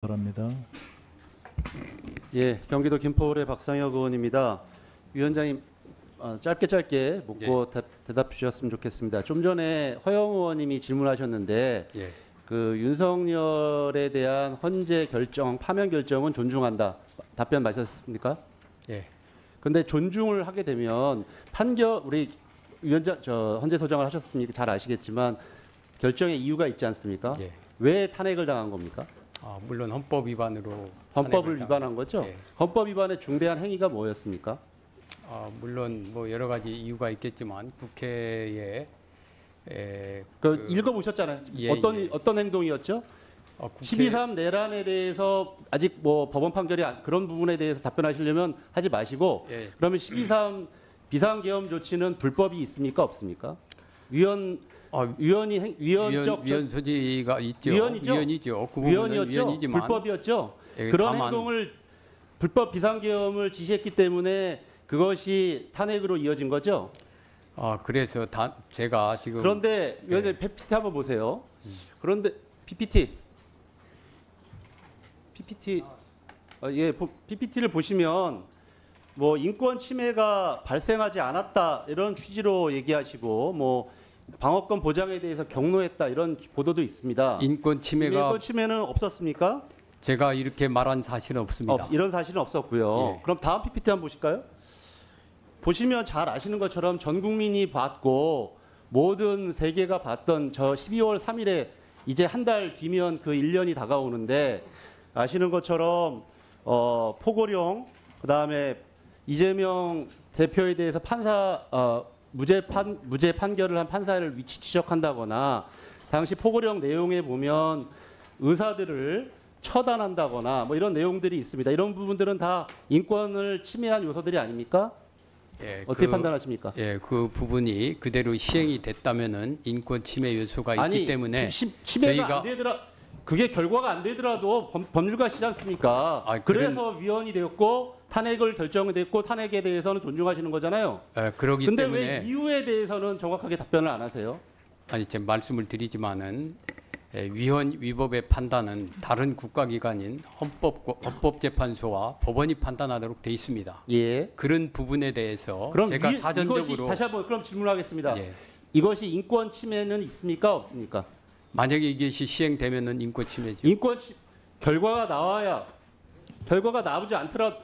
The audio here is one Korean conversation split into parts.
바랍니다. 예, 경기도 김포울의 박상혁 의원입니다. 위원장님 짧게 묻고 대답 주셨으면 좋겠습니다. 좀 전에 허영 의원님이 질문하셨는데 예. 그 윤석열에 대한 헌재 결정, 파면 결정은 존중한다. 답변 맞으셨습니까? 예. 근데 존중을 하게 되면 판결 우리 위원장 헌재 소장을 하셨으니까 잘 아시겠지만 결정에 이유가 있지 않습니까? 예. 왜 탄핵을 당한 겁니까? 물론 헌법 위반으로 헌법을 탄핵을 위반한 거죠? 예. 헌법 위반의 중대한 행위가 뭐였습니까? 물론 뭐 여러 가지 이유가 있겠지만 국회에 읽어보셨잖아요. 예, 어떤 행동이었죠? 국회 12.3 내란에 대해서 아직 뭐 법원 판결이 그런 부분에 대해서 답변하시려면 하지 마시고 예. 그러면 12.3 비상계엄 조치는 불법이 있습니까? 없습니까? 위헌적 위헌 소지가 있죠. 위헌이죠? 위헌이죠. 그 부분은 위헌이었죠? 위헌이지만 불법이었죠? 예, 그런 다만 행동을 불법 비상계엄을 지시했기 때문에 그것이 탄핵으로 이어진 거죠? 그래서 제가 지금 그런데 위원장님 PPT 한번 보세요. 그런데 PPT를 보시면 뭐 인권 침해가 발생하지 않았다 이런 취지로 얘기하시고 뭐 방어권 보장에 대해서 경로했다 이런 보도도 있습니다. 인권 침해가 인권 침해는 없었습니까? 제가 이렇게 말한 사실은 없습니다. 이런 사실은 없었고요. 예. 그럼 다음 PPT 한번 보실까요? 보시면 잘 아시는 것처럼 전 국민이 봤고 모든 세계가 봤던 저 12월 3일에 이제 한 달 뒤면 그 1년이 다가오는데 아시는 것처럼 포고령 그다음에 이재명 대표에 대해서 무죄 판결을 한 판사를 위치 추적한다거나 당시 포고령 내용에 보면 의사들을 처단한다거나 뭐 이런 내용들이 있습니다. 이런 부분들은 다 인권을 침해한 요소들이 아닙니까? 예, 어떻게 판단하십니까? 예, 그 부분이 그대로 시행이 됐다면은 인권 침해 요소가 있기 때문에 침해가 안 되더라. 그게 결과가 안 되더라도 법률가시지 않습니까? 그래서 위헌이 되었고 탄핵을 결정됐고 탄핵에 대해서는 존중하시는 거잖아요. 그러기 근데 때문에 왜 이유에 대해서는 정확하게 답변을 안 하세요? 제가 말씀을 드리지만은 위헌 위법의 판단은 다른 국가기관인 헌법재판소와 법원이 판단하도록 돼 있습니다. 예. 그런 부분에 대해서 그럼 제가 이것이 사전적으로 다시 한번 그럼 질문하겠습니다. 예, 이것이 인권 침해는 있습니까? 없습니까? 만약에 이것이 시행되면은 인권 침해죠. 결과가 나와야 결과가 나오지 않더라도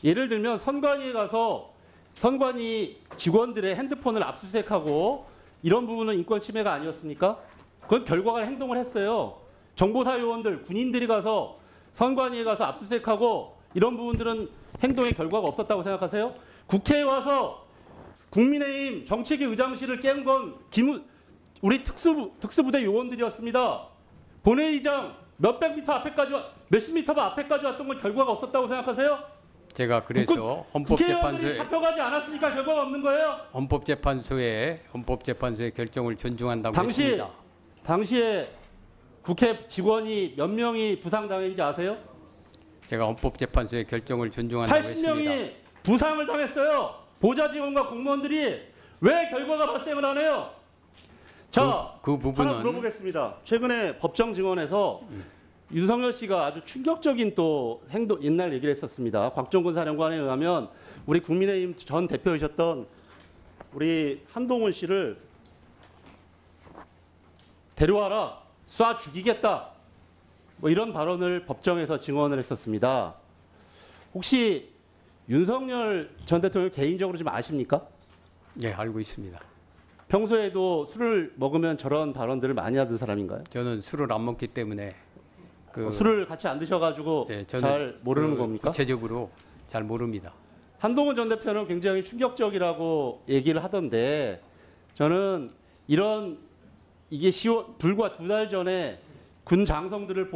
예를 들면 선관위에 가서 선관위 직원들의 핸드폰을 압수수색하고 이런 부분은 인권 침해가 아니었습니까? 그건 결과가 행동을 했어요. 정보사 요원들, 군인들이 가서 선관위에 가서 압수수색하고 이런 부분들은 행동의 결과가 없었다고 생각하세요? 국회에 와서 국민의힘 정책위 의장실을 깬 건 우리 특수부대 요원들이었습니다. 본회의장 몇십 미터 앞에까지 왔던 건 결과가 없었다고 생각하세요? 제가 그래서 국회의원들이 잡혀가지 않았으니까 결과가 없는 거예요? 헌법재판소의 결정을 존중한다고 했습니다. 당시에 국회 직원이 몇 명이 부상당했는지 아세요? 제가 헌법재판소의 결정을 존중한다고 했습니다. 80명이 부상을 당했어요. 보좌 직원과 공무원들이 왜 결과가 발생을 안 해요? 자, 그 부분은 하나 물어보겠습니다. 최근에 법정 증언에서 윤석열 씨가 아주 충격적인 또 옛날 얘기를 했었습니다. 곽종근 사령관에 의하면 우리 국민의힘 전 대표이셨던 우리 한동훈 씨를 데려와라, 쏴 죽이겠다. 뭐 이런 발언을 법정에서 증언을 했었습니다. 혹시 윤석열 전 대통령 개인적으로 좀 아십니까? 예, 알고 있습니다. 평소에도 술을 먹으면 저런 발언들을 많이 하던 사람인가요? 저는 술을 안 먹기 때문에 술을 같이 안 드셔가지고 예, 저는 잘 모르는 겁니까? 구체적으로 잘 모릅니다. 한동훈 전 대표는 굉장히 충격적이라고 얘기를 하던데 저는 이게 불과 2달 전에 군 장성들을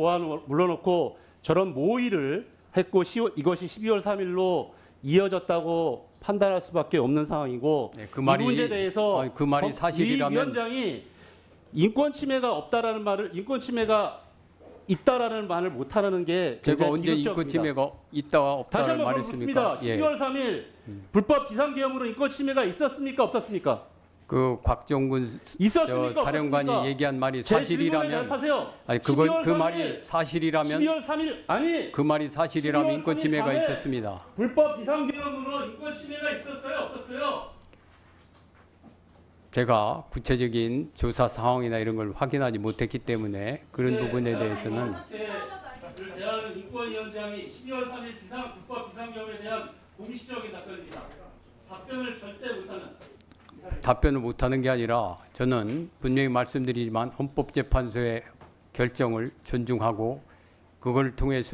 물러놓고 저런 모의를 했고 이것이 12월 3일로 이어졌다고 판단할 수밖에 없는 상황이고 네, 이 문제에 대해서 그 말이 사실이라면 위원장이 인권 침해가 있다라는 말을 못하는 게 제가 언제 비극적입니다. 인권 침해가 있다와 없다를 다시 한번 말했습니까? 묻습니다. 12월 3일 불법 비상계엄으로 인권 침해가 있었습니까? 없었습니까? 그 곽종군 있었습니까? 사령관이 없었습니까? 얘기한 말이 제 질문에 사실이라면 대답하세요. 아니 그건 12월 그 3일, 말이 사실이라면 12월 3일 아니 그 말이 사실이라면 12월 인권 3일 침해가 밤에 있었습니다. 불법 비상계엄으로 인권 침해가 있었어요, 없었어요? 제가 구체적인 조사 상황이나 이런 걸 확인하지 못했기 때문에 그런 네, 부분에 대해서는 대한 인권위원장이 12월 3일 불법 비상계엄에 대한 공식적인 답변입니다. 답변을 절대 못하는. 답변을 못하는 게 아니라 저는 분명히 말씀드리지만 헌법재판소의 결정을 존중하고 그걸 통해서